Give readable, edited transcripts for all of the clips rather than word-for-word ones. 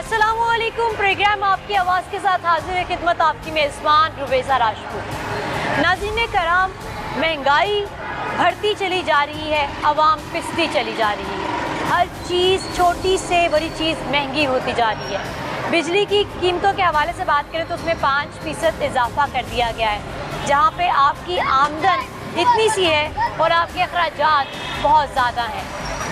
अस्सलामुअलैकुम। प्रोग्राम आपकी आवाज़ के साथ हाजिर है खिदमत आपकी मेज़बान रुबैज़ा राजपूत। नाज़रीन कराम, महंगाई बढ़ती चली जा रही है, आवाम पिसती चली जा रही है। हर चीज़ छोटी से बड़ी चीज़ महंगी होती जा रही है। बिजली की कीमतों के हवाले से बात करें तो उसमें 5% इजाफा कर दिया गया है, जहाँ पे आपकी आमदन इतनी सी है और आपके अखराजात बहुत ज़्यादा हैं।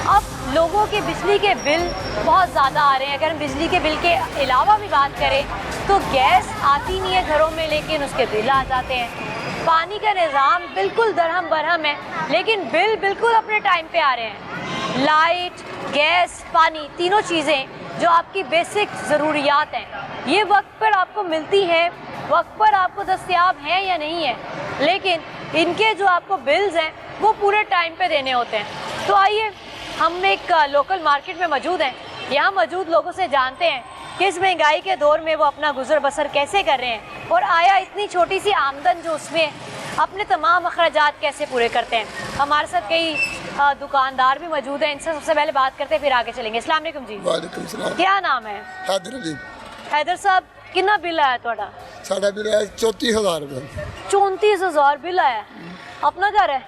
अब लोगों के बिजली के बिल बहुत ज़्यादा आ रहे हैं। अगर हम बिजली के बिल के अलावा भी बात करें तो गैस आती नहीं है घरों में, लेकिन उसके बिल आ जाते हैं। पानी का निज़ाम बिल्कुल दरहम बरहम है, लेकिन बिल बिल्कुल अपने टाइम पे आ रहे हैं। लाइट, गैस, पानी, तीनों चीज़ें जो आपकी बेसिक ज़रूरियात हैं, ये वक्त पर आपको मिलती हैं, वक्त पर आपको दस्तयाब हैं या नहीं है, लेकिन इनके जो आपको बिल्स हैं वो पूरे टाइम पे देने होते हैं। तो आइए हम एक लोकल मार्केट में मौजूद हैं, यहाँ मौजूद लोगों से जानते हैं कि इस महंगाई के दौर में वो अपना गुजर बसर कैसे कर रहे हैं और आया इतनी छोटी सी आमदन जो उसमें अपने तमाम अखराजात कैसे पूरे करते हैं। हमारे साथ कई दुकानदार भी मौजूद हैं, इनसे सबसे पहले बात करते हैं, फिर आगे चलेंगे। अस्सलाम वालेकुम जी। वालेकुम सलाम। क्या नाम है? हैदर अली। हैदर साहब, कितना बिल आया ਤੁਹਾਡਾ? साढ़ा बिल है 34,000 रुपये। 34,000 बिल आया। अपना घर है?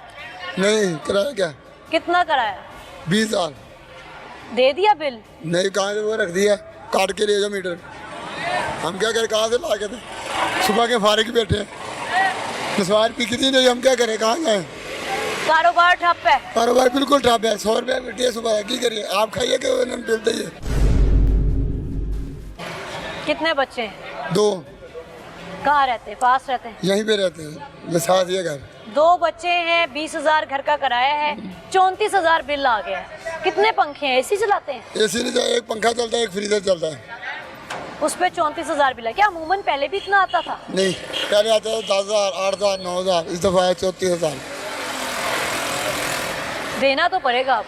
नहीं, किराया क्या? कितना कराया? 20,000। दे दिया बिल? नहीं, कहाँ से वो रख दिया, काट के ले जाओ मीटर। हम क्या करें, कहाँ से ला के थे? सुबह के फारिग बैठे हैं, सवार पी कितनी नहीं, हम क्या करें, कहाँ जाएँ? कारोबार ठप है? कारोबार बिल्कुल ठप है। 100 रुपये बैठी है सुबह, की करिए? आप खाइए कि मिलते ही है। कितने बच्चे हैं? 2। कहाँ रहते हैं? पास रहते हैं? यहीं पे रहते हैं, साथ ये घर। 2 बच्चे हैं, 20,000 घर का किराया है, 34,000 बिल आ गया है। कितने पंखे हैं? एसी चलाते हैं? एसी नहीं चलता, एक पंखा चलता है, एक फ्रीजर चलता है। उस पर 34,000 बिल है। क्या अमूमन पहले भी इतना आता था? नहीं, पहले आता था 10,000, 8,000, 9,000, इस दफ़ा है 34,000। देना तो पड़ेगा अब।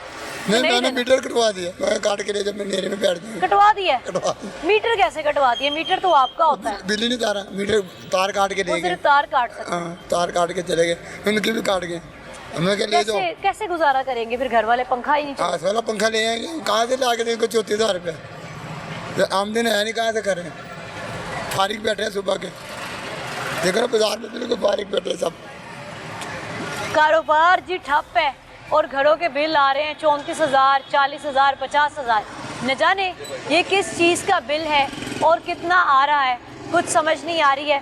नहीं, मैंने मीटर कटवा दिया, मैं काट के ले जब मैं नेरे में बैठ गया। कटवा दिया? कटवा। मीटर कैसे कटवा दिया? मीटर तो आपका होता है। बिल ही नहीं तारा, मीटर तार काट के वो ले गए। सिर्फ तार काट सकते हैं। हाँ, तार काट के चले गए, उनके भी काट गए। हमें क्या ले जाओ? कैसे गुजारा करेंगे फिर? घर वाले पंखा ही नहीं चलता। हाँ, वाला पंखा ले आएंगे, कहाँ से ला के देंगे 34,000 रुपये? आमदन है नहीं, कहाँ से करें? फारिग बैठे हैं सुबह के, देखो ना बाजार में बिल्कुल फारिग बैठे सब। कारोबार जी ठप है और घरों के बिल आ रहे हैं 34,000, 40,000, 50,000। न जाने ये किस चीज़ का बिल है और कितना आ रहा है, कुछ समझ नहीं आ रही है।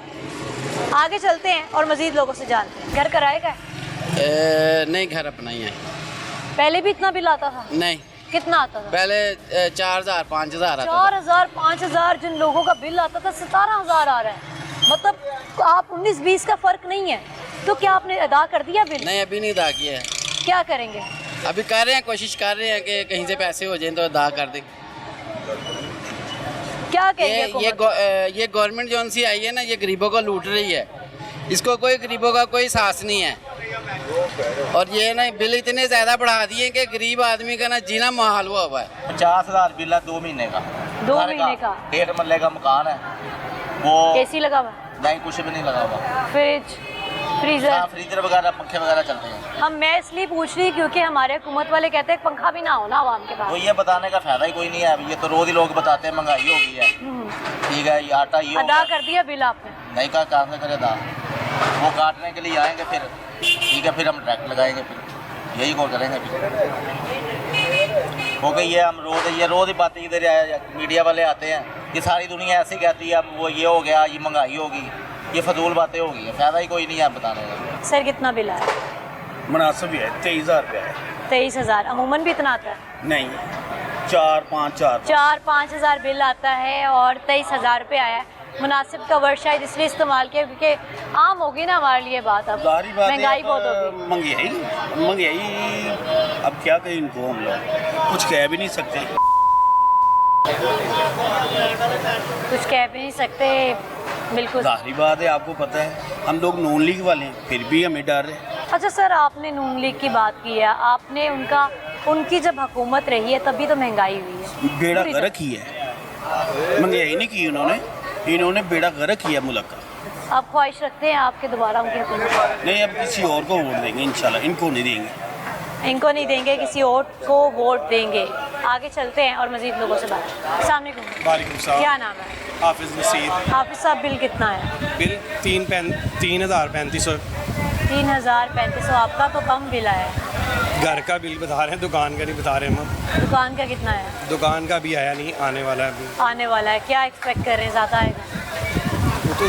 आगे चलते हैं और मज़ीद लोगों से जानते हैं। घर किराए का है? नहीं, घर अपना ही है। पहले भी इतना बिल आता था? नहीं। कितना आता था? पहले 4,000, 5,000 आता था। 4,000, 5,000 जिन लोगों का बिल आता था, 17,000 आ रहा है। मतलब आप 19-20 का फ़र्क नहीं है। तो क्या आपने अदा कर दिया बिल? नहीं, अभी नहीं अदा किया है। क्या करेंगे? अभी कर रहे हैं, कोशिश कर रहे हैं कि कहीं से पैसे हो जाएं तो अदा कर दें। क्या कहेंगे? ये गवर्नमेंट जो सी आई है ना, ये गरीबों को लूट रही है। इसको कोई गरीबों का कोई साहस नहीं है। और ये ना बिल इतने ज़्यादा बढ़ा दिए कि गरीब आदमी का ना जीना मुहाल हुआ है। 50,000 बिल है 2 महीने का। 2 महीने का? 1.5 मरले का मकान है वो। एसी लगा हुआ? नहीं, कुछ भी नहीं लगा हुआ। Fridge, freezer? फ्रीजर वगैरह, पंखे वगैरह चलते हैं। मैं इसलिए पूछ रही क्योंकि हमारे हुकूमत वाले कहते हैं पंखा भी ना हो ना आवाम के पास। तो ये बताने का फायदा ही कोई नहीं है। अब ये तो रोज ही लोग बताते हैं महंगाई हो गई है, ठीक है, ये आटा ये अदा कर दिया बिल आपने? नहीं का काम नहीं करे अदा। वो काटने के लिए आएंगे, फिर ठीक है, फिर हम ट्रैक लगाएंगे, फिर यही को करेंगे। फिर हो गई है, हम रोज ही बातें इधर मीडिया वाले आते हैं कि सारी दुनिया ऐसे कहती है, वो ये हो गया, ये महंगाई होगी, ये फजूल बातें हो गई है, फायदा ही कोई नहीं है बताने का। सर कितना बिल आया? मुनासिब है, 23,000 रुपया है। 23,000? अमूमन भी इतना आता है? नहीं, 4-5 हज़ार बिल आता है और 23,000 रुपये आया है। मुनासिब का वर्ड शायद इसलिए इस्तेमाल किया क्योंकि आम होगी ना हमारे लिए बात। अब महंगाई बहुत होगी। महंगाई अब क्या कहें इनको, हम लोग कुछ कह भी नहीं सकते। कुछ कह भी नहीं सकते, बिल्कुल जाहिर बात है, आपको पता है हम लोग नून लीग वाले हैं, फिर भी हमें डर है। अच्छा सर, आपने नून लीग की बात की है, आपने उनकी जब हुकूमत रही है तभी तो महंगाई हुई है। बेड़ा गर्क ही है, महंगाई नहीं की इन्होंने बेड़ा गर्क किया मुल्क का। आप ख्वाहिश रखते हैं आपके दोबारा उनकी हुकूमत? नहीं, अब किसी और को वोट देंगे इंशाल्लाह, इनको नहीं देंगे। इनको नहीं देंगे, किसी और को वोट देंगे। आगे चलते हैं और मज़ीद लोगों से बात। अस्सलाम वालेकुम। वालेकुम सलाम। क्या नाम है? हाफिज़ नसीर। हाफिज़ साहब, बिल कितना है? बिल 3,3500। 3,3500। आपका तो कम बिल आया है। घर का बिल बता रहे हैं, दुकान का नहीं बता रहे हम। दुकान का कितना है? दुकान का भी आया नहीं, आने वाला है अभी। आने वाला है। क्या एक्सपेक्ट कर रहे हैं, ज़्यादा आएगा? वो तो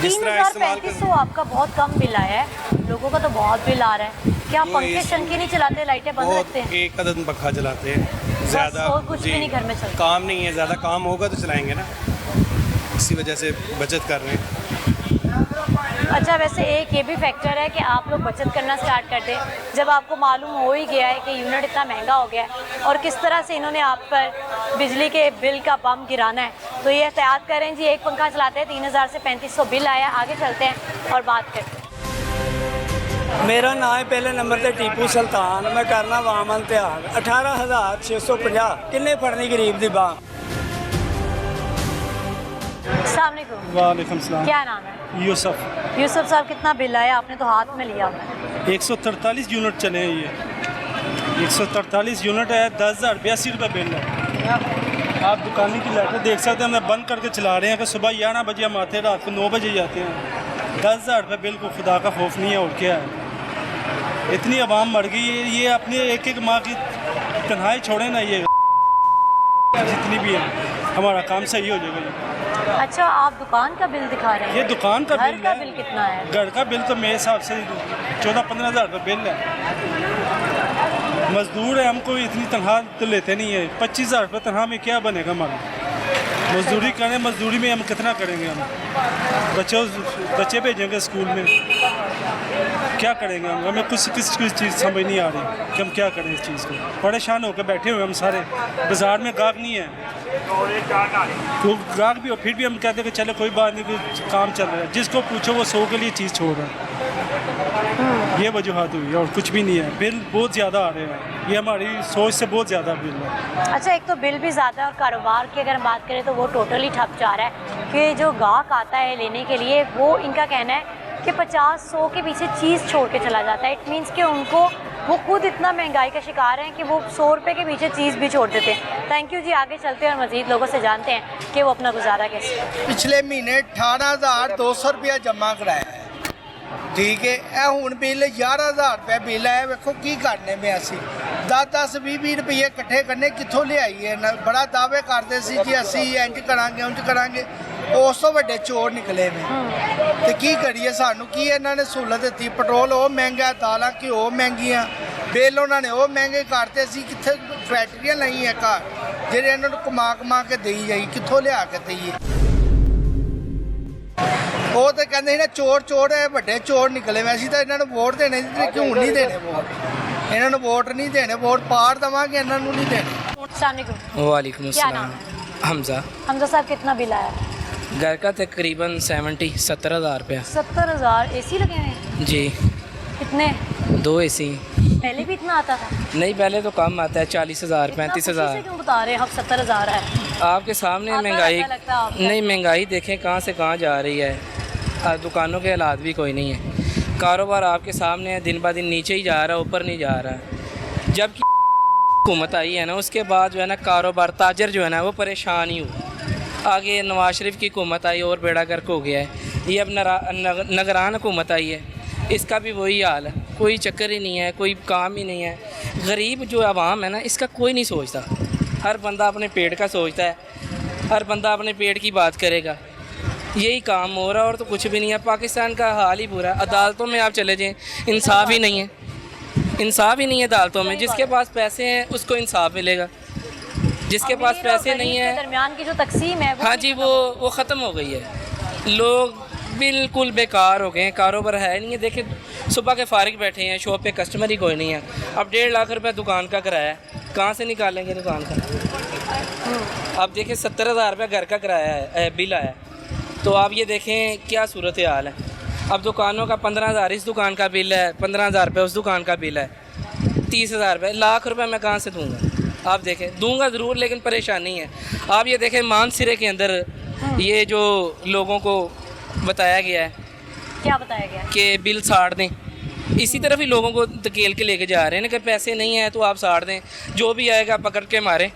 जिस तरह इस्तेमाल 3,3500 आपका बहुत कम बिल आया है, लोगों का तो बहुत बिल आ रहा है। क्या वो पंखे शंखे नहीं चलाते, लाइटें बंद बहुत रखते हैं? एक कदम पंखा चलाते हैं, ज़्यादा और कुछ भी नहीं घर में चलता? काम नहीं है, ज़्यादा काम होगा तो चलाएंगे ना, इसी वजह से बचत कर रहे हैं। अच्छा, वैसे एक ये भी फैक्टर है कि आप लोग बचत करना स्टार्ट कर दें जब आपको मालूम हो ही गया है कि यूनिट इतना महंगा हो गया है और किस तरह से इन्होंने आप पर बिजली के बिल का बम गिराना है, तो ये एहतियात करें जी। एक पंखा चलाते हैं, 3,000 से 3,500 बिल आया। आगे चलते हैं और बात करते हैं। मेरा नाम है पहले नंबर ते टीपू सुल्तान। मैं करना वामन त्याग। 18,650 किन्ने फड़नी गरीब दी बांह। अस्सलाम वालेकुम। वालेकुम सलाम। क्या नाम है? यूसुफ। यूसुफ साहब, कितना बिल आया? आपने तो हाथ में लिया हुआ है। 143 यूनिट चले हैं, ये 143 यूनिट है, 10,082 रुपये बिल है। आप दुकानी की लाइटें देख सकते हैं, हम बंद करके चला रहे हैं कि सुबह 11 बजे हम आते हैं, रात को 9 बजे जाते हैं। 10,000 रुपये बिल को खुदा का खौफ नहीं है और क्या है। इतनी आवाम मर गई है, ये अपने एक एक माँ की तन्हाई छोड़े ना, ये जितनी भी है हमारा काम सही हो जाएगा। अच्छा, आप दुकान का बिल दिखा रहे हैं? ये दुकान का घर बिल का है। बिल कितना है? घर का बिल तो मेरे हिसाब से 14-15 हज़ार रुपये बिल है। मजदूर है, हमको इतनी तनख्वाह तो लेते नहीं है। 25,000 रुपये तनख्वाह में क्या बनेगा हमारा? मजदूरी करें, मजदूरी में हम कितना करेंगे? हम बच्चे भेजेंगे स्कूल में, क्या करेंगे हम? हमें किस चीज़ समझ नहीं आ रही कि हम क्या करें इस चीज़ को। परेशान होकर बैठे हुए हम सारे। बाज़ार में गाहक नहीं है, तो गाहक भी हो फिर भी हम कहते हैं कि चलो कोई बात नहीं, काम चल रहा है। जिसको पूछो वो 100 के लिए चीज़ छोड़ रहा है। ये वजूहत हुई है और कुछ भी नहीं है। बिल बहुत ज़्यादा आ रहे हैं, ये हमारी सोच से बहुत ज़्यादा बिल है। अच्छा, एक तो बिल भी ज़्यादा है और कारोबार की अगर हम बात करें तो वो टोटली ठप जा रहा है कि जो गाहक आता है लेने के लिए, वो इनका कहना है कि 50-100 के पीछे चीज़ छोड़ के चला जाता है। इट मीन्स कि उनको वो खुद इतना महंगाई का शिकार हैं कि वो 100 रुपये के पीछे चीज़ भी छोड़ देते हैं। थैंक यू जी। आगे चलते हैं और मज़ीद लोगों से जानते हैं कि वो अपना गुजारा कैसे। पिछले महीने 18,200 रुपया जमा कराया है, ठीक है। ਇਹ ਹੁਣ ਬਿੱਲ 11,000 रुपये बिल है। ਵੇਖੋ ਕੀ ਕਰਨੇ में ਅਸੀਂ 10-20 रुपये ਇਕੱਠੇ ਕਰਨੇ ਕਿੱਥੋਂ ਲਿਆਈਏ ਨਾ। ਬੜਾ ਦਾਅਵੇ ਕਰਦੇ ਸੀ ਜੀ ਅਸੀਂ ਇੰਜ ਕਰਾਂਗੇ ਉਂਝ ਕਰਾਂਗੇ, ਉਸ ਤੋਂ ਵੱਡੇ ਚੋਰ ਨਿਕਲੇ ਵੇ। ਤੇ ਕੀ ਕਰੀਏ, ਸਾਨੂੰ ਕੀ ਇਹਨਾਂ ਨੇ ਸਹੂਲਤ ਦਿੱਤੀ? ਪੈਟਰੋਲ ਉਹ ਮਹਿੰਗਾ, ਦਾਲਾਂ ਘਿਓ ਮਹਿੰਗੀਆਂ, ਬਿੱਲ ਉਹਨਾਂ ਨੇ ਉਹ ਮਹਿੰਗੇ ਕਰਤੇ। ਅਸੀਂ ਕਿੱਥੇ ਫੈਕਟਰੀਆਂ ਲਈ ਹੈ ਘਰ ਜਿਹੜੇ ਇਹਨਾਂ ਨੂੰ ਕਮਾ ਕੇ ਦੇਈ ਜਾਈ, ਕਿੱਥੋਂ ਲਿਆ ਕੇ ਦੇਈਏ? ਉਹ ਤਾਂ ਕਹਿੰਦੇ ਸੀ ਨਾ ਚੋਰ ਹੈ, ਵੱਡੇ ਚੋਰ ਨਿਕਲੇ ਵੇ। ਅਸੀਂ ਤਾਂ ਇਹਨਾਂ ਨੂੰ ਵੋਟ ਦੇਣੇ ਸੀ, ਕਿਉਂ ਨਹੀਂ ਦੇਣੇ ਵੋਟ? ਇਹਨਾਂ ਨੂੰ ਵੋਟ ਨਹੀਂ ਦੇਣੇ, ਵੋਟ ਪਾੜ ਦੇਵਾਂਗੇ, ਇਹਨਾਂ ਨੂੰ नहीं देने। अस्सलाम वालेकुम। वालेकुम क्या अस्सलाम। नाम है? हमजा। हमजा साहब, कितना बिल आया? घर का तकरीबन 70-हज़ार रुपया। 70,000। AC लगे हुए हैं? जी, कितने? 2 AC। पहले भी इतना आता था? नहीं, पहले तो कम आता है, 40,000 इतना खुशी से 35,000। क्यों बता रहे हैं आप 70,000 है? आपके सामने आता महंगाई। रहता लगता है आपको। नहीं, महंगाई देखें कहाँ से कहाँ जा रही है। दुकानों के हालात भी कोई नहीं है। कारोबार आपके सामने है, दिन ब दिन नीचे ही जा रहा है, ऊपर नहीं जा रहा है। जब की हुकूमत आई है ना, उसके बाद जो है ना कारोबार ताजर जो है ना वो परेशान ही हो। आगे नवाज शरीफ की हुकूमत आई और बेड़ा गर्क हो गया है। ये अब नगरान हुकूमत आई है, इसका भी वही हाल है। कोई चक्कर ही नहीं है, कोई काम ही नहीं है। गरीब जो आवाम है ना, इसका कोई नहीं सोचता। हर बंदा अपने पेट का सोचता है, हर बंदा अपने पेट की बात करेगा। यही काम हो रहा है और तो कुछ भी नहीं है। पाकिस्तान का हाल ही बुरा है। अदालतों में आप चले जाएं, इंसाफ ही नहीं है, इंसाफ ही नहीं है अदालतों में। जिसके पास पैसे हैं उसको इंसाफ मिलेगा, जिसके पास पैसे नहीं है, दरमियान की जो तकसीम है हाँ जी, वो ख़त्म हो गई है। लोग बिल्कुल बेकार हो गए हैं, कारोबार है नहीं है। देखिए, सुबह के फारिग बैठे हैं, शॉप पे कस्टमर ही कोई नहीं है। अब 1.5 लाख रुपये दुकान का किराया है, कहाँ से निकालेंगे दुकान का? अब देखिए 70,000 रुपये घर का किराया है, बिल आया। तो आप ये देखें क्या सूरत हाल है। अब दुकानों का 15,000 इस दुकान का बिल है, 15,000 रुपये उस दुकान का बिल है, 30,000 रुपये, लाख रुपये मैं कहाँ से दूँगा? आप देखें, दूंगा ज़रूर लेकिन परेशानी है। आप ये देखें मानसरे के अंदर ये जो लोगों को बताया गया है, क्या बताया गया कि बिल साड़ दें, इसी तरफ ही लोगों को धकेल के लेके जा रहे हैं कि पैसे नहीं है तो आप साड़ दें, जो भी आएगा पकड़ के मारें।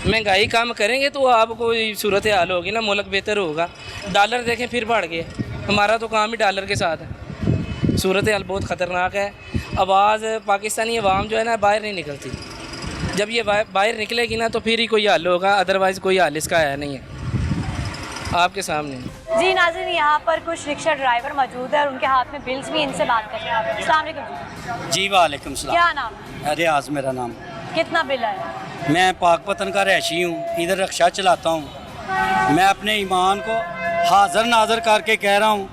महंगाई कम करेंगे तो आपको सूरत हाल होगी ना, मुल्क बेहतर होगा। डॉलर देखें फिर बढ़ गए, हमारा तो काम ही डॉलर के साथ है। सूरत हाल बहुत ख़तरनाक है। आवाज़ पाकिस्तानी अवाम जो है ना बाहर नहीं निकलती, जब ये बाहर निकलेगी ना तो फिर ही कोई हल होगा, अदरवाइज़ कोई हल इसका है नहीं है आपके सामने। जी नाज़रीन, यहाँ पर कुछ रिक्शा ड्राइवर मौजूद है और उनके हाथ में बिल्स भी, इनसे बात करते हैं। अस्सलाम वालेकुम जी वालेकुम सलाम। क्या नाम? रियाज मेरा नाम। कितना बिल आया? मैं पाकपतन का रहशी हूँ, इधर रिक्शा चलाता हूँ। मैं अपने ईमान को हाज़र नाज़र करके कह रहा हूँ,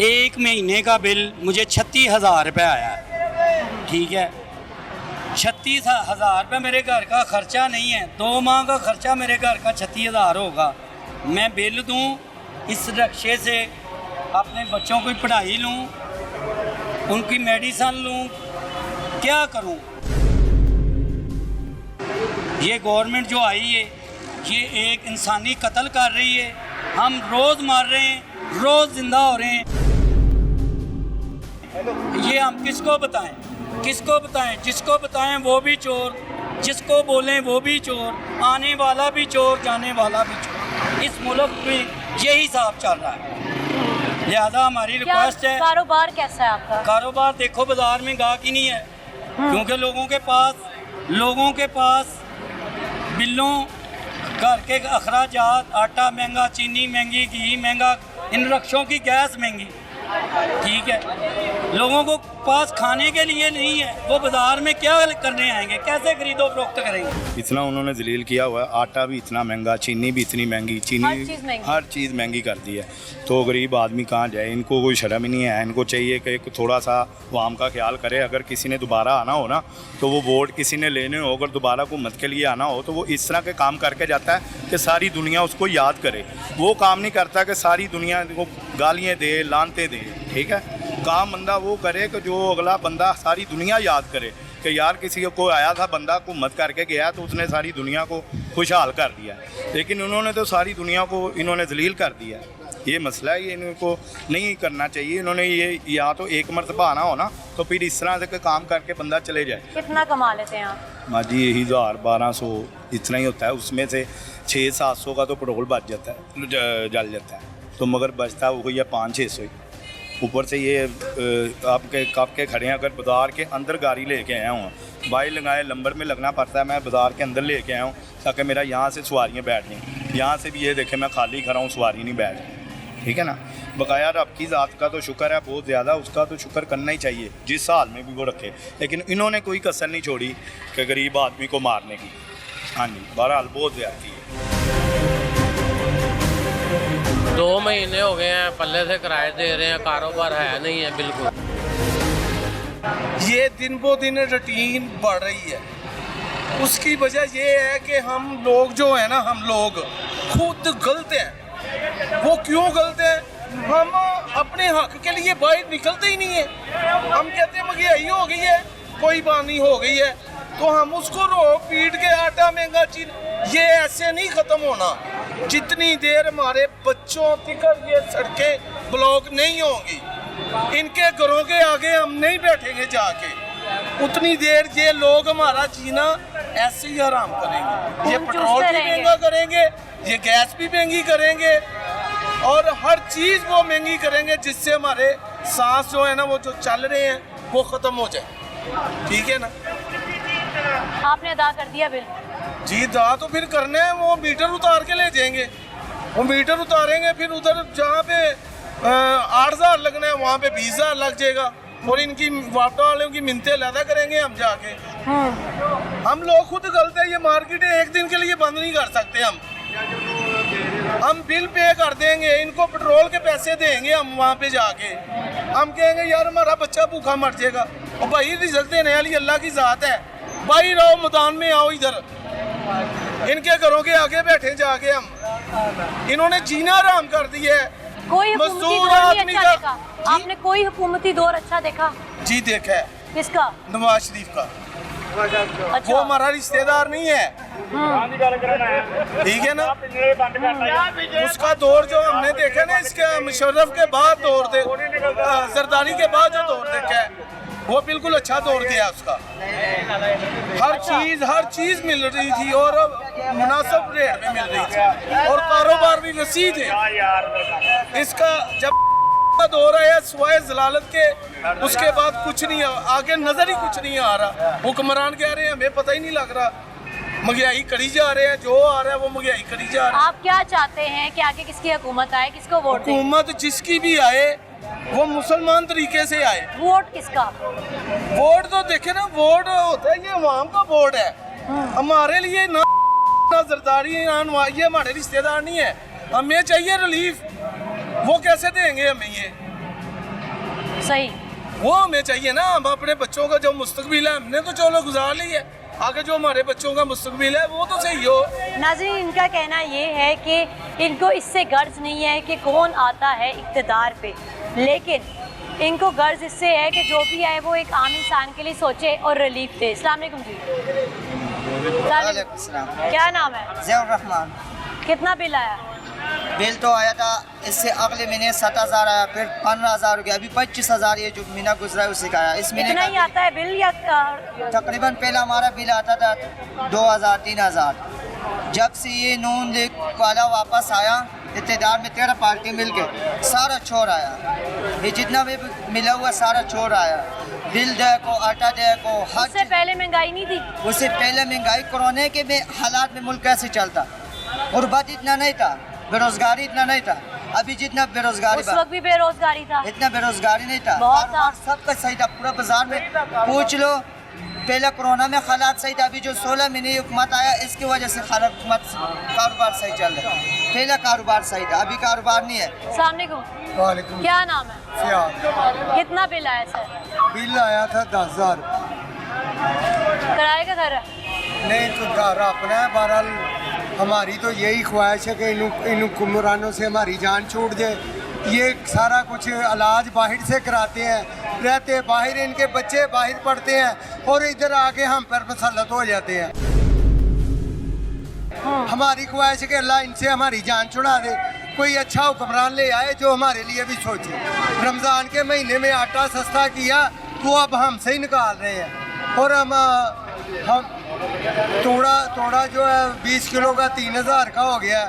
1 महीने का बिल मुझे 36,000 रुपये आया है। ठीक है, 36,000 रुपये मेरे घर का ख़र्चा नहीं है। 2 माह का ख़र्चा मेरे घर का 36,000 होगा। मैं बिल दूँ इस रिक्शे से, अपने बच्चों की पढ़ाई लूँ, उनकी मेडिसन लूँ, क्या करूँ? ये गवर्नमेंट जो आई है ये एक इंसानी कत्ल कर रही है। हम रोज़ मार रहे हैं, रोज़ जिंदा हो रहे हैं। ये हम किसको बताएं, किसको बताएं? जिसको बताएं वो भी चोर, जिसको बोलें वो भी चोर, आने वाला भी चोर, जाने वाला भी चोर। इस मुल्क में यही हिसाब चल रहा है। लिहाजा हमारी रिक्वेस्ट है। कारोबार कैसा है आपका? कारोबार देखो, बाजार में गाहक ही नहीं है, क्योंकि लोगों के पास बिलों, घर के अखराजात, आटा महंगा, चीनी महंगी, घी महंगा, इन रिक्शों की गैस महंगी। ठीक है, लोगों को पास खाने के लिए नहीं है, वो बाजार में क्या करने आएंगे, कैसे खरीदो फरोख्त करेंगे? इतना उन्होंने जलील किया हुआ है। आटा भी इतना महंगा, चीनी भी इतनी महंगी, हर चीज़ महंगी कर दी है। तो गरीब आदमी कहाँ जाए? इनको कोई शर्म ही नहीं है। इनको चाहिए कि थोड़ा सा आवाम का ख्याल करे। अगर किसी ने दोबारा आना हो ना, तो वो वोट किसी ने लेने हो, अगर दोबारा हुकूमत के लिए आना हो, तो वो इस तरह के काम करके जाता है कि सारी दुनिया उसको याद करे। वो काम नहीं करता कि सारी दुनिया को गालियाँ दे, लानते दे। ठीक है, काम बंदा वो करे कि जो अगला बंदा सारी दुनिया याद करे कि यार किसी को आया था बंदा, हुकूमत करके गया तो उसने सारी दुनिया को खुशहाल कर दिया। लेकिन उन्होंने तो सारी दुनिया को इन्होंने जलील कर दिया। ये मसला है, ये इनको नहीं करना चाहिए। इन्होंने ये या तो एक मरतबा आना हो ना, तो फिर इस तरह से काम करके बंदा चले जाए। कितना कमा लेते हैं आप? माँ जी यही 1000-1200 इतना ही होता है। उसमें से 600-700 का तो पेट्रोल बच जाता है, जल जाता है, तो मगर बचता वो या 500-600 ही। ऊपर से ये आपके कब के खड़े हैं। अगर बाज़ार के अंदर गाड़ी लेके आया हूँ, बाई लगाए नंबर में लगना पड़ता है। मैं बाज़ार के अंदर लेके आया हूँ ताकि मेरा यहाँ से सवारियाँ बैठ जाएँ। यहाँ से भी ये देखें मैं खाली खड़ा हूँ, सवारी नहीं बैठ रही। ठीक है ना, बकाया रब की ज़ात का तो शुक्र है बहुत ज़्यादा, उसका तो शुक्र करना ही चाहिए जिस हाल में भी वो रखे। लेकिन इन्होंने कोई कसर नहीं छोड़ी कि गरीब आदमी को मारने की। हाँ जी, बहरहाल बहुत ज़्यादती है। 2 महीने हो गए हैं, पल्ले से किराए दे रहे हैं, कारोबार है नहीं है बिल्कुल। ये दिन ब दिन रूटीन बढ़ रही है। उसकी वजह ये है कि हम लोग जो है ना, हम लोग खुद गलत हैं। वो क्यों गलत हैं? हम अपने हक के लिए बाहर निकलते ही नहीं है। हम कहते हैं महंगाई हो गई है, कोई बात नहीं हो गई है, तो हम उसको रोक पीट के आटा महंगा चीज, ये ऐसे नहीं ख़त्म होना। जितनी देर हमारे बच्चों तक ये सड़कें ब्लॉक नहीं होंगी, इनके घरों के आगे हम नहीं बैठेंगे जाके, उतनी देर ये लोग हमारा जीना ऐसे ही आराम करेंगे। ये पेट्रोल भी महंगा करेंगे, ये गैस भी महंगी करेंगे, और हर चीज़ वो महंगी करेंगे जिससे हमारे सांस जो है ना, वो जो चल रहे हैं वो ख़त्म हो जाए। ठीक है ना? आपने अदा कर दिया बिल? जी अदा तो फिर करना है। वो मीटर उतार के ले जाएंगे, वो मीटर उतारेंगे, फिर उधर जहाँ पे 8,000 लगना है वहाँ पे 20,000 लग जाएगा, और इनकी वापटा वालों की मिन्नतें अदा करेंगे हम जाके। हम लोग खुद गलत है। ये मार्केटें एक दिन के लिए बंद नहीं कर सकते। हम बिल पे कर देंगे, इनको पेट्रोल के पैसे देंगे हम वहाँ पे जाके। हम कहेंगे यार हमारा बच्चा भूखा मर जाएगा, और भाई रिजल्ट देने वाली अल्लाह की ज़ात है। भाई रहो, मैदान में आओ, इधर इनके घरों के आगे बैठे जाके हम। इन्होंने जीना आराम कर दिया है। कोई हुकूमती दौर नहीं अच्छा देखा? आपने कोई हुकूमती दौर अच्छा देखा? जी देखा है। किसका? नवाज शरीफ का। वो हमारा रिश्तेदार नहीं है, ठीक है ना। उसका दौर जो हमने देखा ना, इसके मुशर्रफ के बाद दौर दे, जरदारी के बाद जो दौर देखा है, वो बिल्कुल अच्छा दौर गया उसका। हर चीज मिल रही थी और मुनासिब रेट में मिल रही थी और कारोबार भी वसी थे। इसका जब का दौर आया सिवाय जलालत के, उसके बाद कुछ नहीं, आगे नजर ही कुछ नहीं आ रहा। हुक्मरान कह रहे हैं हमें पता ही नहीं लग रहा, महंगाई करी जा रहे हैं, जो आ रहा है वो महंगाई करी जा रहा है। आप क्या चाहते हैं कि आगे किसकी हुकूमत आए, किसको वोट दें? हुकूमत जिसकी भी आए वो मुसलमान तरीके से आए। वोट किसका? वोट तो देखे ना, वोट होता है ये अवाम का वोट है। हमारे लिए ना जरदारी ना ये हमारे रिश्तेदार नहीं है, हमें चाहिए रिलीफ। वो कैसे देंगे हमें ये? सही, वो हमें चाहिए ना। हम अपने बच्चों का जो मुस्तकबिल है हमने तो चलो गुजार ली है, आगे जो हमारे बच्चों का मुस्तकबिल है वो तो सही हो। नाज़रीन, इनका कहना ये है कि इनको इससे गर्ज नहीं है कि कौन आता है इक़्तिदार पे, लेकिन इनको गर्ज इससे है कि जो भी आए वो एक आम इंसान के लिए सोचे और रिलीफ दे। अस्सलाम वालेकुम जी। क्या नाम है? ज़ियाउर रहमान। कितना बिल आया? बिल तो आया था इससे अगले महीने 7,000 आया, फिर 15,000 हो गया, अभी 25,000 ये जो महीना गुजरा है उसी का आया। इस महीने इतना ही आता है बिल या तकरीबन पहला हमारा बिल आता था 2,000 3,000। जब से ये नून लीग वाला वापस आया इक़्तिदार में 13 पार्टी मिल के सारा छोड़ आया, ये जितना भी मिला हुआ सारा छोड़ आया। बिल दे को, आटा दे को, हर उससे पहले महंगाई नहीं थी? उससे पहले महंगाई कोरोना के में हालात में मुल्क कैसे चलता, गुर्बत इतना नहीं था, बेरोजगारी इतना नहीं था। अभी जितना बेरोजगारी, उस वक्त भी बेरोजगारी था, इतना बेरोजगारी नहीं था, बहुत सबका सही था। पूरा बाजार में पूछ लो, पहले कोरोना में हालात सही था, अभी जो 16 महीने हुकूमत आया इसकी वजह से कारोबार सही चल रहा है। पहले कारोबार सही था, अभी कारोबार नहीं है। अस्सलाम वालेकुम। क्या नाम है? कितना बिल आया सर? बिल आया था 10,000। किराए का घर है? नहीं तो घर अपना है। बहरहाल हमारी तो यही ख्वाहिश है कि इन हुक्मरानों से हमारी जान छूट जाए। ये सारा कुछ इलाज बाहर से कराते हैं, रहते बाहर, इनके बच्चे बाहर पढ़ते हैं और इधर आके हम पर मुसल्लत हो जाते हैं। हमारी ख्वाहिश है कि अल्लाह इनसे हमारी जान छुड़ा दे, कोई अच्छा हुक्मरान ले आए जो हमारे लिए भी सोचे। रमज़ान के महीने में आटा सस्ता किया तो अब हमसे ही निकाल रहे हैं, और हम थोड़ा जो है 20 किलो का 3,000 का हो गया,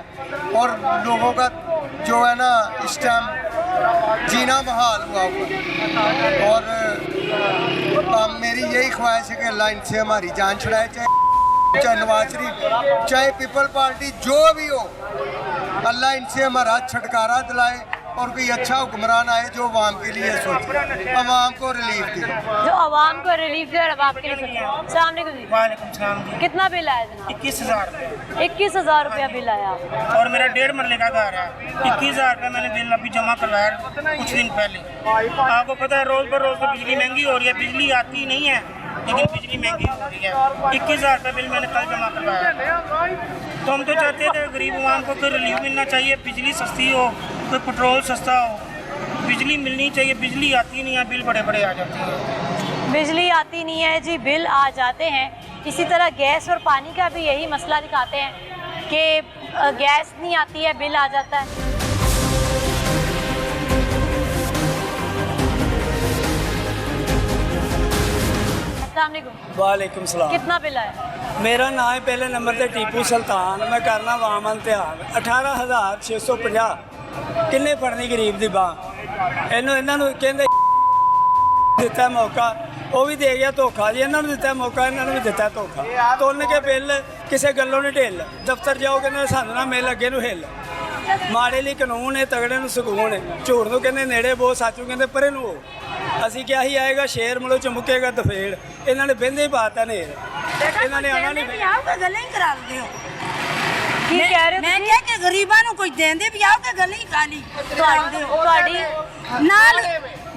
और लोगों का जो है ना इस टाइम जीना महाल हुआ हुआ। और मेरी यही ख्वाहिश है कि अल्लाह इनसे हमारी जान छुड़ाए, चाहे नवाज शरीफ, चाहे पीपल पार्टी, जो भी हो, अल्लाह इनसे हमारा छुटकारा दिलाए और कोई अच्छा हुक्मरान आए जो अवाम के लिए सोचे, अवाम को रिलीफ दे, जो अवाम को रिलीफ दे और अवाम के लिए सोचे। वालेकुम सलाम। कितना बिल आया जनाब? 21,000। 21,000 रुपया बिल आया। और मेरा 1.5 मरले का घर है। 21,000 रुपया मैंने बिल अभी जमा करवाया कुछ दिन पहले। आपको पता है रोज बर रोज तो बिजली महंगी हो रही है, बिजली आती नहीं है लेकिन बिजली महंगी हो रही है। 21,000 रुपया बिल मैंने कल जमा करवाया। तो हम तो चाहते थे गरीब आवाम को कोई रिलीफ मिलना चाहिए, बिजली सस्ती हो, कोई पेट्रोल सस्ता हो, बिजली मिलनी चाहिए। बिजली आती नहीं है, बिल बड़े बड़े आ जाते हैं। बिजली आती नहीं है जी, बिल आ जाते हैं। इसी तरह गैस और पानी का भी यही मसला दिखाते हैं कि गैस नहीं आती है, बिल आ जाता है। वालेकुम सलाम। कितना बिल आया? मेरा नाम है पहले नंबर ते टीपू सुल्तान, मैं करना वाम इम्तिहान। 18,650 किन्ने पढ़नी गरीब की बांह। इन्हों कहते दिता मौका, वो भी दे गया धोखा जी। इन्होंने दिता मौका, इन्होंने भी दिता धोखा। तुन के बिल किसी गलों नहीं ढिल, दफ्तर जाओ कहते सानू ना मिल, अगे नूं हिल। माड़े लिए कानून है, तगड़े नूं सकून है। झूठ नूं कहते नेड़े बो, सच नूं कहते परे नूं हो। असी क्या ही आएगा शेर मुड़ो चमुकेगा दफेड़। इन्होंने बंदे ही पाता नेर, इन्होंने आना नहीं। गले ही करा दे ਕੀ ਕਹਿ ਰਹੇ ਹੋ ਮੈਂ ਕਿਹਾ ਕਿ ਗਰੀਬਾਂ ਨੂੰ ਕੁਝ ਦੇਂਦੇ ਵੀ ਆਓ ਕਿ ਗਲੀ ਕਾਲੀ ਤੁਹਾਡੀ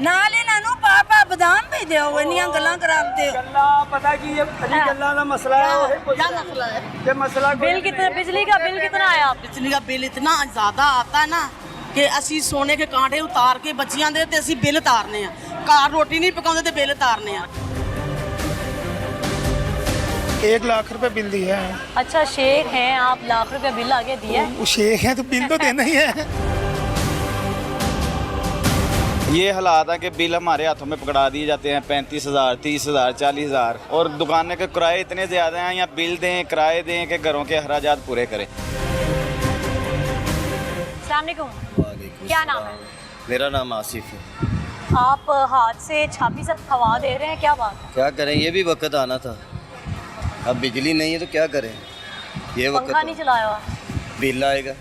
ਨਾਲ ਇਹਨਾਂ ਨੂੰ ਪਾਪਾ ਬਦਾਮ ਵੀ ਦਿਓ, ਇੰਨੀਆਂ ਗੱਲਾਂ ਕਰਾਉਂਦੇ ਹੋ। ਗੱਲਾਂ ਪਤਾ ਕੀ ਹੈ ਅਜੀ ਗੱਲਾਂ ਦਾ ਮਸਲਾ ਹੈ। क्या मसला है? कि मसला बिल कितना, बिजली का बिल कितना आया? बिजली का बिल इतना ज़्यादा आता ना कि ਅਸੀਂ सोने के कांटे उतार के बच्चियां ਦੇ ਤੇ ਅਸੀਂ ਬਿੱਲ ਤਾਰਨੇ ਆ। ਘਰ ਰੋਟੀ ਨਹੀਂ ਪਕਾਉਂਦੇ ਤੇ ਬਿੱਲ ਤਾਰਨੇ ਆ। 1 लाख रुपए बिल दिया है। अच्छा शेख हैं आप, लाख रुपया बिल आगे दिया है। वो शेख हैं तो बिल तो देना ही है। ये हालात है कि बिल हमारे हाथों में पकड़ा दिए जाते हैं 35,000, 30,000, 40,000 और दुकान के किराए इतने ज़्यादा हैं, या बिल दें किराए दें कि घरों के अखराजात पूरे करें। अस्सलाम वालेकुम, क्या नाम है? मेरा नाम आसिफ है। आप हाथ से छापी सब हवा दे रहे हैं, क्या बात है? क्या करें, ये भी वक्त आना था। अब बिजली नहीं है तो क्या करें, ये वक्त पंखा नहीं चलाया हुआ? बिल आएगा।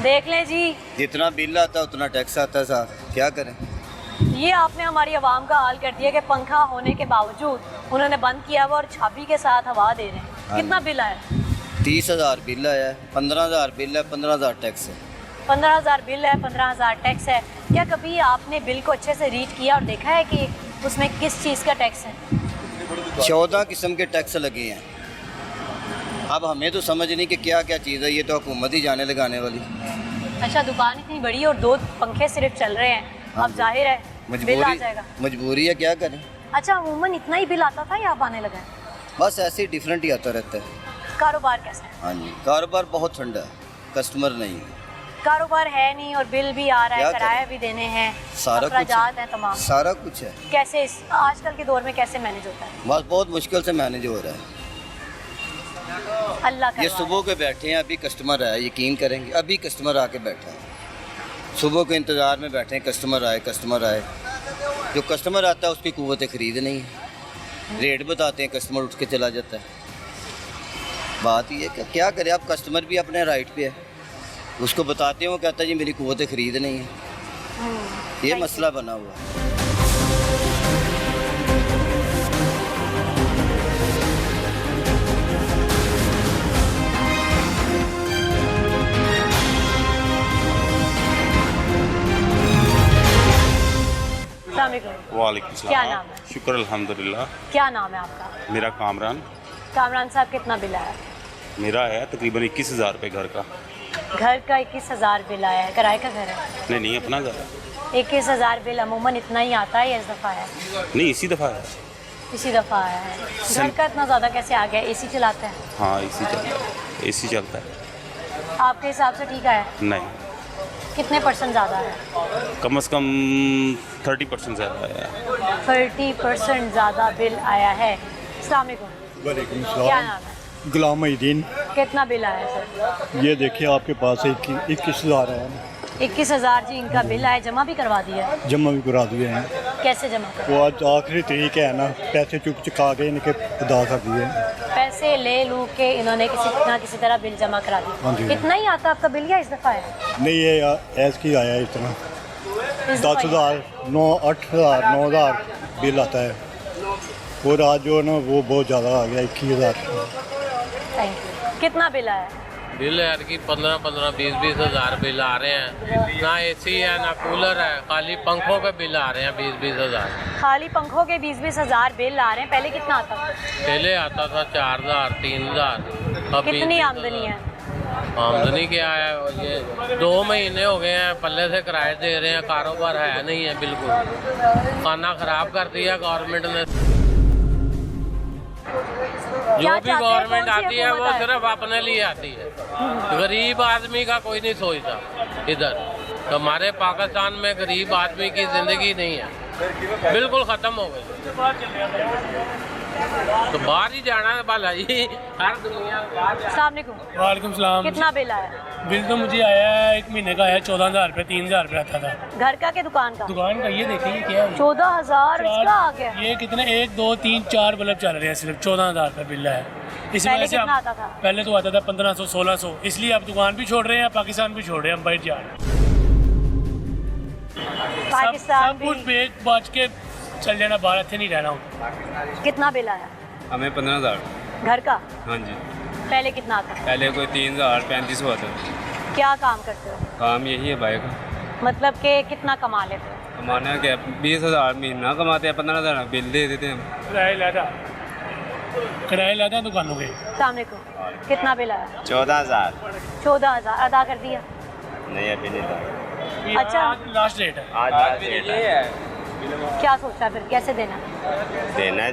देख लें जी, जितना बिल आता है उतना टैक्स आता है साथ, क्या करें। ये आपने हमारी आवाम का हाल कर दिया कि पंखा होने के बावजूद उन्होंने बंद किया हुआ और छापी के साथ हवा दे रहे हैं। कितना बिल आया? 30,000 बिल आया है, 15,000 बिल है, 15,000 टैक्स है। 15,000 बिल है, 15,000 टैक्स है। क्या कभी आपने बिल को अच्छे से रीड किया और देखा है कि उसमें किस चीज़ का टैक्स है? 14 किस्म के टैक्स लगे हैं। अब हमें तो समझ नहीं कि क्या क्या चीज़ है, ये तो हुकूमत ही जाने लगाने वाली। अच्छा, दुकान इतनी बड़ी और 2 पंखे सिर्फ चल रहे हैं, अब जाहिर है बिल आ जाएगा। मजबूरी है, क्या करें। अच्छा, अमूमन इतना ही बिल आता था या आप आने लगा है? बस ऐसे ही डिफरेंट ही आता रहता है। कारोबार कैसा है? हाँ जी, कारोबार बहुत ठंडा है, कस्टमर नहीं है। कारोबार है नहीं और बिल भी आ रहा है, किराया भी देने हैं, सारा कुछ है, तमाम सारा कुछ है। कैसे इस आजकल के दौर में कैसे मैनेज होता है? बस बहुत मुश्किल से मैनेज हो रहा है। अल्लाह ये सुबह के बैठे हैं, अभी कस्टमर आया, यकीन करेंगे अभी कस्टमर आके बैठा है। सुबह के इंतज़ार में बैठे हैं, कस्टमर आए। जो कस्टमर आता है उसकी कुव्वत ख़रीद नहीं है, रेट बताते हैं, कस्टमर उठ के चला जाता है। बात ये कि क्या करें, आप कस्टमर भी अपने राइट पे है, उसको बताते हैं, वो कहता है जी मेरी कुव्वत ख़रीद नहीं है। ये मसला बना हुआ है। वालेकुम सलाम। क्या नाम है? शुक्र अल्हम्दुलिल्लाह। क्या नाम है आपका? मेरा कामरान। कामरान साहब, कितना बिल आया? मेरा है तकरीबन 21,000 रुपये घर का। घर का 21,000 बिल आया है, किराए का घर है? नहीं, अपना घर है। 21,000 बिल अमूमन इतना ही आता है या इस दफ़ा है? नहीं, इसी दफ़ा है। इसी दफ़ा आया है। घर का इतना ज़्यादा कैसे आ गया? एसी चलाते हैं? हाँ, एसी चलता है। आपके हिसाब से ठीक है? नहीं। कितने % ज़्यादा है? कम से कम 30% ज़्यादा है। 30% ज़्यादा बिल आया है। अस्सलाम वालेकुम। क्या नाम है? गुलाम मुहीद्दीन। कितना बिल आया सर? ये देखिए आपके पास 21,000 है। 21,000 जी इनका बिल आया, जमा भी करवा दिया? जमा भी करा दिए हैं। कैसे जमा कर? वो आज आखिरी तरीक है ना, पैसे चुका के इनके अदा कर दिए। पैसे ले लू के इन्होंने किसी तरह बिल जमा करा हाँ दिया। जी। कितना ही आता आपका बिल या इस दफ़ा है? नहीं, ये ऐस की आया इतना 10,000, 8,000, 9,000 बिल आता है। और आज जो है ना वो बहुत ज़्यादा आ गया 21,000। Thank you. कितना बिल आया? बिल यार की 15-15, 20-20 हज़ार बिल आ रहे हैं। ना एसी है ना कूलर है, खाली पंखों के बिल आ रहे हैं 20-20 हज़ार। खाली पंखों के 20-20 हज़ार बिल आ रहे हैं। पहले कितना आता था? पहले आता था 4,000, 3,000। अब कितनी आमदनी है? आमदनी क्या है, ये 2 महीने हो गए हैं पल्ले से किराए दे रहे हैं, कारोबार है नहीं है बिल्कुल। खाना ख़राब कर दिया गवर्नमेंट ने। जो भी गवर्नमेंट आती है वो सिर्फ अपने लिए आती है, गरीब आदमी का कोई नहीं सोचता। इधर तो हमारे पाकिस्तान में गरीब आदमी की ज़िंदगी नहीं है, बिल्कुल ख़त्म हो गई। तो बाहर ही जाना है बाला जी, हर दुनिया बाहर। वालेकुम सलाम। कितना बिल आया? बिल तो मुझे आया है 1 महीने का है 14,000 रुपये, 3,000 रुपये आता था। घर का के दुकान का? दुकान का। ये देखिए क्या है, 14,000 इसका आ गया। ये कितने 1, 2, 3, 4 बल्ब चल रहे हैं, सिर्फ 14,000 रुपये बिल है। इस वजह से कितना आता था? पहले तो आता था 1,500, 1,600। इसलिए अब दुकान भी छोड़ रहे हैं, पाकिस्तान भी छोड़ रहे हैं, हम बाहर जा रहे हैं। पाकिस्तान सब कुछ बेच बाच के चल जाना, बाहर इतने नहीं रहना हूँ। कितना बिल आया? हमें 15,000। घर का? हाँ जी। पहले कितना आता? पहले कोई 3,000, 3,500 आता। क्या काम करते हो? काम यही है भाई का। मतलब कि कितना कमा लेते हो? कमाना क्या, 20,000 महीना कमाते हैं, 15,000 बिल दे देते हैं। किराए लाता है दुकानों के। सामने को कितना बिल आया? 14,000। 14,000 अदा कर दिया? नहीं, अभी नहीं था। अच्छा, लास्ट डेट है आज लास्ट डेट है। क्या सोचा फिर, कैसे देना? देना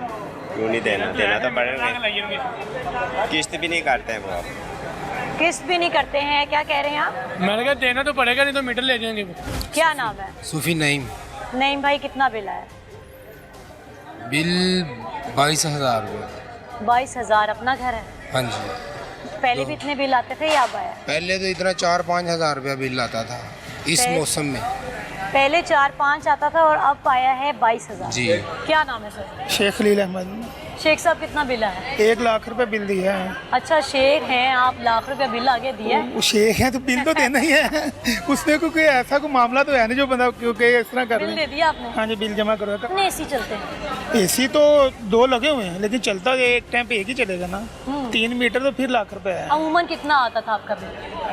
क्यों नहीं देना, देना तो पड़ेगा। किस्त भी नहीं काटते हैं वो आप। किस्त भी नहीं करते हैं, क्या कह रहे हैं आप? मैंने कहा देना तो पड़ेगा, नहीं तो मीटर ले जाएंगे वो। क्या नाम है? सूफी नईम। नईम भाई, कितना बिल आया? बिल 22,000 रुपये। 22,000। अपना घर है? हाँ जी। पहले भी इतने बिल आते थे या अब आया? पहले तो इतना 4-5 हज़ार रुपया बिल आता था इस मौसम में। पहले 4-5 आता था और अब आया है 22,000। जी। क्या नाम है सर? शेख खलील अहमद। शेख साहब, कितना बिल आया? 1 लाख रुपए बिल दिया है। अच्छा, शेख हैं आप, लाख रुपया बिल आगे दिया है? वो शेख है तो बिल तो देना ही है। उसने कोई ऐसा कोई मामला तो है नहीं जो बंदा क्योंकि इस तरह कर बिल दे दिया आपने? हाँ जी, बिल जमा करवा कर। कितने एसी चलते हैं? एसी तो 2 लगे हुए हैं, लेकिन चलता एक टाइम पे एक ही चलेगा ना। 3 मीटर तो फिर लाख रुपए है। अमूमन कितना आता था आपका बिल?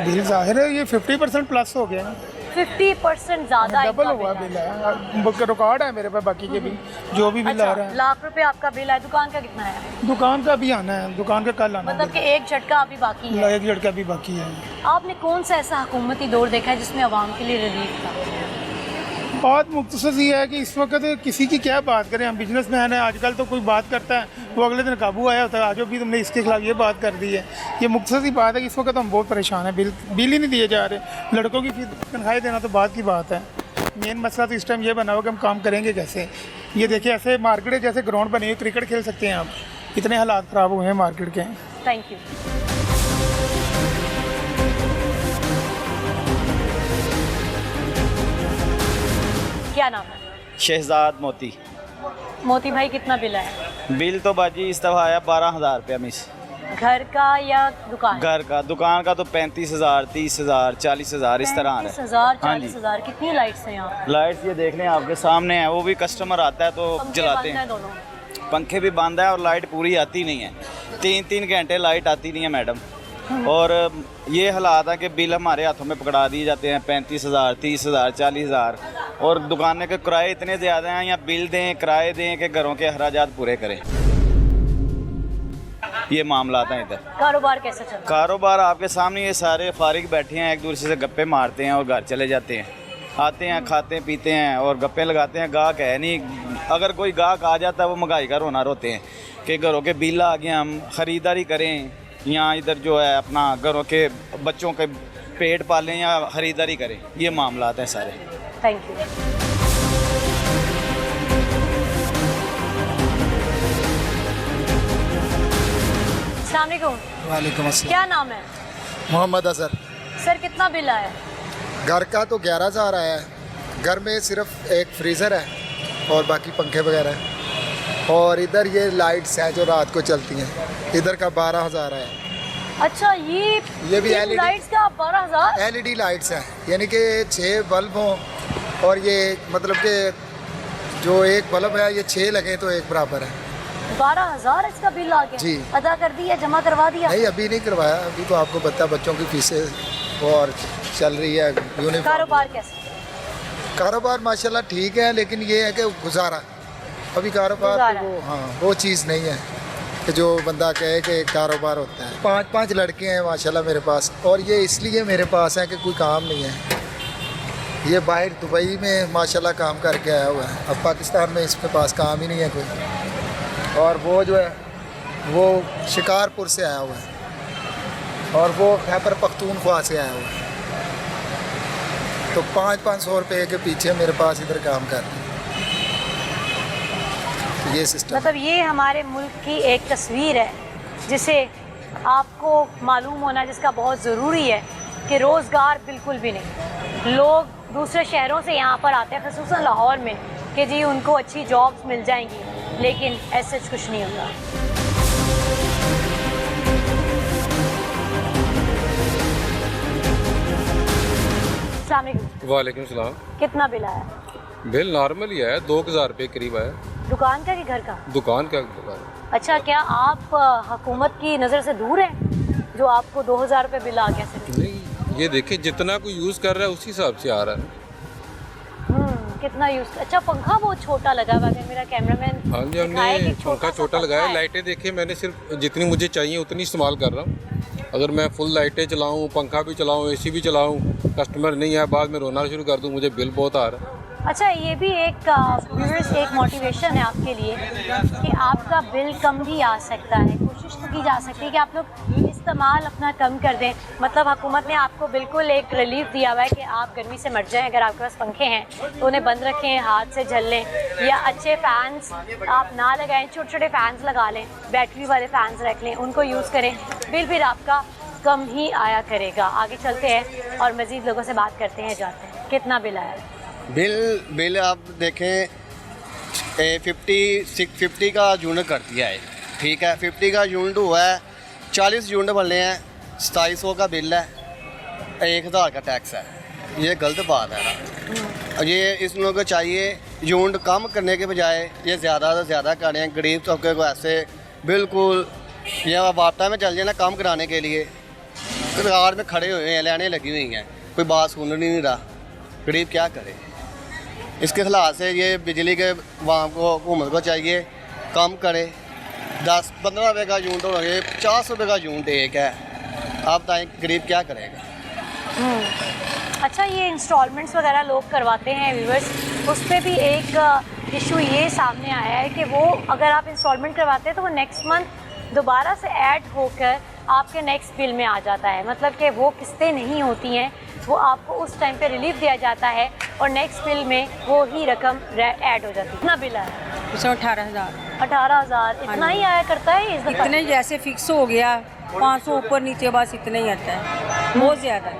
बिल जाहिर है ये 50% प्लस हो गया। 50% ज्यादा डबल हुआ बिल है। रिकॉर्ड है मेरे पास बाकी के बिल जो भी बिल आ रहा है। लाख रुपए आपका बिल है। दुकान का कितना है? दुकान का भी आना है, दुकान का कल आना मतलब कि एक झटका अभी बाकी है? एक झटका भी बाकी है। आपने कौन सा ऐसा हुकूमती दौर देखा है जिसमें आवाम के लिए रिलीफ था? बात मुख्तसर ये है कि इस वक्त किसी की क्या बात करें, हम बिजनेसमैन हैं। आजकल तो कोई बात करता है वो अगले दिन काबू आया होता है, आज भी तुमने इसके खिलाफ ये बात कर दी है। ये मुख्तसर सी बात है कि इस वक्त हम बहुत परेशान हैं। बिल ही नहीं दिए जा रहे। लड़कों की तनख्वाही देना तो बात की बात है। मेन मसला तो इस टाइम ये बना हुआ कि हम काम करेंगे कैसे। ये देखिए, ऐसे मार्केट है जैसे ग्राउंड बनी हुई, क्रिकेट खेल सकते हैं आप। इतने हालात ख़राब हुए हैं मार्केट के। Thank you. क्या नाम है? शहजाद मोती। मोती भाई, कितना बिल आया? बिल तो बाजी इस दफ़ा आया 12,000 रुपया मिस। घर का या दुकान? घर का। दुकान का तो 35,000, 30,000, 40,000 इस तरह है। 35,000, 40,000। कितनी लाइट्स हैं यहाँ? लाइट्स ये देख लें, आपके सामने है। वो भी कस्टमर आता है तो जलाते हैं। पंखे भी बंद है और लाइट पूरी आती नहीं है। 3-3 घंटे लाइट आती नहीं है मैडम। और ये हालात है कि बिल हमारे हाथों में पकड़ा दिए जाते हैं 35,000, 30,000, 40,000। और दुकान के किराए इतने ज़्यादा हैं, या बिल दें, किराए दें कि घरों के अखराजात पूरे करें। ये मामला हैं इधर। कारोबार कैसा चल रहा है? कारोबार आपके सामने, ये सारे फारिग बैठे हैं, एक दूसरे से गप्पे मारते हैं और घर चले जाते हैं। आते हैं, खाते पीते हैं और गप्पे लगाते हैं। गाहक है नहीं। अगर कोई गाहक आ जाता है वो महंगाई का रोना रोते हैं कि घरों के बिल आ गए, हम ख़रीदारी करें या इधर जो है अपना घरों के बच्चों के पेट पालें या ख़रीदारी करें। ये मामला हैं सारे। Thank you. वालेकुम अस्सलाम। क्या नाम है? मोहम्मद अजहर। सर, कितना बिल आया? घर का तो 11,000 आया है। घर में सिर्फ एक फ्रीज़र है और बाकी पंखे वगैरह हैं। और इधर ये लाइट्स हैं जो रात को चलती हैं, इधर का 12,000 आया। अच्छा, ये भी LED लाइट्स का 12,000? LED लाइट्स हैं, यानी कि 6 बल्ब हों और ये मतलब कि जो एक बल्ब है ये 6 लगे तो एक बराबर है। 12,000 इसका बिल आ गया? जी। अदा कर दिया, जमा करवा दिया? नहीं, अभी नहीं करवाया। अभी तो आपको पता है बच्चों की फीसें और चल रही है, यूनिफॉर्म। कारोबार कैसा? कारोबार माशाल्लाह ठीक है, लेकिन ये है कि गुजारा अभी कारोबार वो, हाँ, वो चीज़ नहीं है कि जो बंदा कहे कि कारोबार होता है। 5-5 लड़के हैं माशाल्लाह मेरे पास, और ये इसलिए मेरे पास है कि कोई काम नहीं है। ये बाहर दुबई में माशाल्लाह काम करके आया हुआ है। अब पाकिस्तान में इसके पास काम ही नहीं है कोई। और वो जो है वो शिकारपुर से आया हुआ है और वो खैबर पख्तूनख्वा से आया हुआ है। तो 500-500 रुपये के पीछे मेरे पास इधर काम कर रहे हैं। तो ये सिस्टम, मतलब ये हमारे मुल्क की एक तस्वीर है जिसे आपको मालूम होना, जिसका बहुत ज़रूरी है कि रोज़गार बिल्कुल भी नहीं। लोग दूसरे शहरों से यहाँ पर आते हैं, ख़ुसूसन लाहौर में, कि जी उनको अच्छी जॉब्स मिल जाएंगी, लेकिन ऐसे कुछ नहीं होता। वालेकुम सलाम। कितना बिल आया? बिल नॉर्मल ही है, 2,000 रुपये करीब आया। दुकान का कि घर का? दुकान का दुकान। अच्छा, क्या आप हुकूमत की नज़र से दूर हैं जो आपको 2,000 रुपये बिल आ गया? नहीं, ये देखिए जितना कोई यूज़ कर रहा है उसी हिसाब से आ रहा है। कितना यूज़? अच्छा, पंखा बहुत छोटा लगा हुआ है। मेरा कैमरामैन, हाँ जी, हमने पंखा छोटा लगाया। लाइटें देखिए, मैंने सिर्फ जितनी मुझे चाहिए उतनी इस्तेमाल कर रहा हूँ। अगर मैं फुल लाइटें चलाऊँ, पंखा भी चलाऊँ, AC भी चलाऊँ, कस्टमर नहीं है, बाद में रोना शुरू कर दूँ, मुझे बिल बहुत आ रहा है। अच्छा, ये भी एक व्यूअर्स एक मोटिवेशन है आपके लिए कि आपका बिल कम भी आ सकता है। कोशिश तो की जा सकती है कि आप लोग इस्तेमाल अपना कम कर दें। मतलब हुकूमत ने आपको बिल्कुल एक रिलीफ दिया हुआ है कि आप गर्मी से मर जाएं। अगर आपके पास पंखे हैं तो उन्हें बंद रखें, हाथ से झल लें, या अच्छे फ़ैन्स आप ना लगाएं, छोटे छोटे फ़ैन्स लगा लें, बैटरी वाले फ़ैन्स रख लें, उनको यूज़ करें। बिल फिर आपका कम ही आया करेगा। आगे चलते हैं और मज़ीद लोगों से बात करते हैं, जाते हैं। कितना बिल आया? बिल आप देखें 50 का यूनिट कर दिया है, ठीक है। 50 का यूनिट हुआ है, 40 यूनिट बनने हैं, 2700 का बिल है, 1000 का टैक्स है। ये गलत बात है ना। ये इस लोगों को चाहिए यूनिट कम करने के बजाय ये ज़्यादा से ज़्यादा करें। गरीब तबके को ऐसे बिल्कुल ये वापटा में चल जाए ना काम कराने के लिए, कतार में खड़े हुए हैं, लाइनें लगी हुई हैं, कोई बात सुन नहीं रहा। गरीब क्या करे? इसके खिलाफ से ये बिजली के वाम को हुकूमत को चाहिए कम करे। 10-15 रुपये का यूनिट हो गए, 50 रुपये का यूनिट एक है। आप बताएं गरीब क्या करेगा? अच्छा, ये इंस्टॉलमेंट्स वगैरह लोग करवाते हैं व्यूअर्स, उस पर भी एक इशू ये सामने आया है कि वो अगर आप इंस्टॉलमेंट करवाते हैं तो वो नेक्स्ट मंथ दोबारा से ऐड होकर आपके नेक्स्ट बिल में आ जाता है। मतलब कि वो किस्तें नहीं होती हैं, वो आपको उस टाइम पे रिलीफ दिया जाता है और नेक्स्ट बिल में वो ही रकम ऐड हो जाती है। कितना बिल आया? 18,000। 18,000 इतना ही आया करता है इस दफ़ा? इतने जैसे फिक्स हो गया, 500 ऊपर नीचे बस इतना ही आता है। बहुत ज़्यादा है,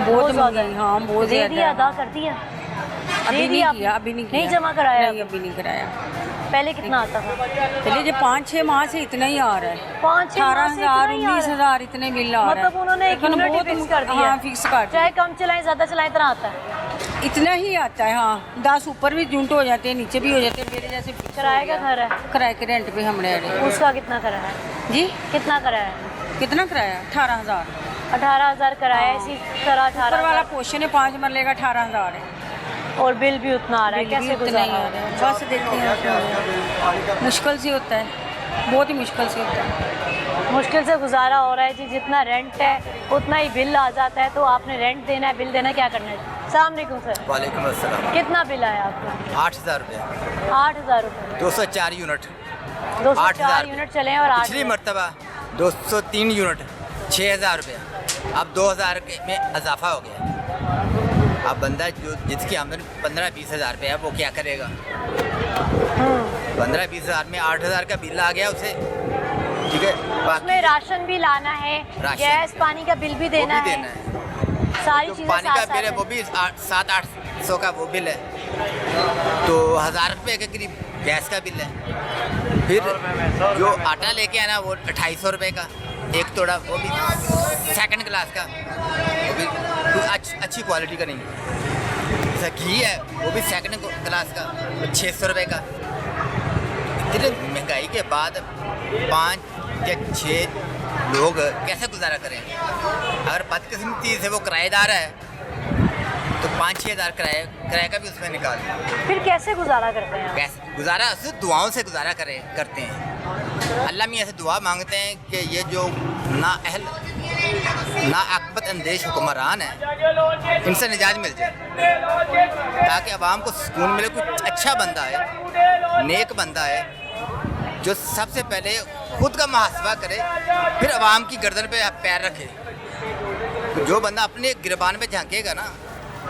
बहुत ज़्यादा। हाँ, बहुत ज़्यादा। अदा कर दिया? अभी नहीं किया, अभी नहीं किया। नहीं जमा कराया? नहीं, अभी नहीं कराया। पहले कितना आता था? पहले जो 5-6 माह से इतना ही आ रहा है। 18,000 19,000 इतने बिल आ रहा है। मतलब उन्होंने एक यूनिट फिक्स कर दिया? हाँ, फिक्स कर दिया। चाहे कम चलाएं ज़्यादा चलाएं इतना आता है? इतना ही आता है। हाँ, 10 ऊपर भी यूनिट हो जाते हैं, नीचे भी हो जाते हैं। मेरे जैसे किराए का घर है? किराए के रेंट पे हम रह रहे हैं। उसका कितना कराया जी? कितना कराया? कितना कराया? 18,000। 18,000 कराया। इसी तरह 18 वाला पोर्शन है 5 मरले का 18,000 है और बिल भी उतना आ रहा है। कैसे गुजारा? बस देखते हैं, मुश्किल से होता है, बहुत ही मुश्किल से होता है। मुश्किल से गुजारा हो रहा है जी। जितना रेंट है उतना ही बिल आ जाता है, तो आपने रेंट देना है, बिल देना है, क्या करना है? अस्सलाम वालेकुम सर। वालेकुम अस्सलाम। कितना बिल आया आपका? 8,000 रुपये। 8,000 रुपये। 204 यूनिट। 204 यूनिट चले हैं और पिछली मरतबा 203 यूनिट 6,000 रुपये। अब 2,000 में इजाफा हो गया। अब बंदा जो जिसकी आमदन 15-20 हज़ार रुपये है वो क्या करेगा? 15-20 हज़ार में 8,000 का बिल आ गया उसे, ठीक है। उसमें राशन भी लाना है, गैस पानी का बिल भी देना है, सारी चीज़ें। पानी का बिल है वो भी 700-800 का वो बिल है, तो 1,000 रुपये के करीब गैस का बिल है। फिर जो आटा लेके आना वो 250 रुपये का एक तोड़ा, वो भी सेकंड क्लास का, वो भी अच्छी क्वालिटी का नहीं। जैसा घी है वो भी सेकंड क्लास का 600 रुपये का। इतनी महंगाई के बाद 5 या 6 लोग कैसे गुजारा करें? अगर बदकिस्मती से वो किराएदार है तो 5-6 हज़ार किराए का भी उसमें निकाल। फिर कैसे गुजारा करते हैं? कैसे गुजारा? सिर्फ दुआओं से गुजारा करते हैं। अल्लाह मियाँ से दुआ मांगते हैं कि ये जो नाअहल नाअक़बत अंदेश हुक्मरान है इनसे निजात मिल जाए, ताकि अवाम को सुकून मिले। कुछ अच्छा बंदा है, नेक बंदा है, जो सबसे पहले खुद का मुहासबा करे, फिर अवाम की गर्दन पे पैर रखे। तो जो बंदा अपने गिरबान पे झांकेगा ना,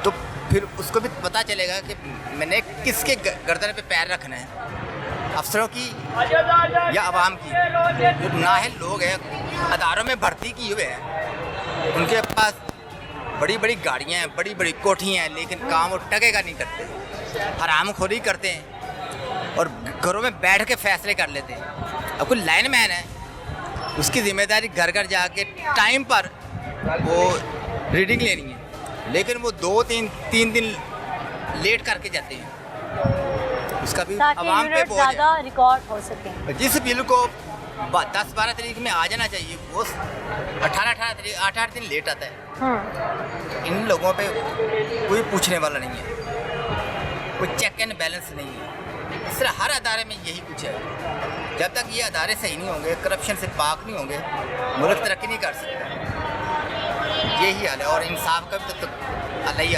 तो फिर उसको भी पता चलेगा कि मैंने किसके गर्दन पे पैर रखना है, अफसरों की या अवाम की। जो नाअहल लोग हैं, अदारों में भर्ती किए हुए हैं, उनके पास बड़ी बड़ी गाड़ियाँ हैं, बड़ी बड़ी कोठियाँ हैं, लेकिन काम वो टकेगा नहीं करते, हरामखोरी करते हैं और घरों में बैठ के फैसले कर लेते हैं। अब कोई लाइन मैन है, उसकी जिम्मेदारी घर घर जाके टाइम पर वो रीडिंग लेनी है, लेकिन वो 2-3 दिन लेट करके जाते हैं। उसका भी अवाम पे बोझ है। रिकॉर्ड हो सके। जिस बिल को 10-12 तारीख में आ जाना चाहिए वो 18 दिन लेट आता है। इन लोगों पे कोई पूछने वाला नहीं है, कोई चेक एंड बैलेंस नहीं है। इस तरह हर अदारे में यही कुछ है। जब तक ये अदारे सही नहीं होंगे, करप्शन से पाक नहीं होंगे, मुल्क तरक्की नहीं कर सकता। यही हाल है और इंसाफ का भी तो अल्लाह ही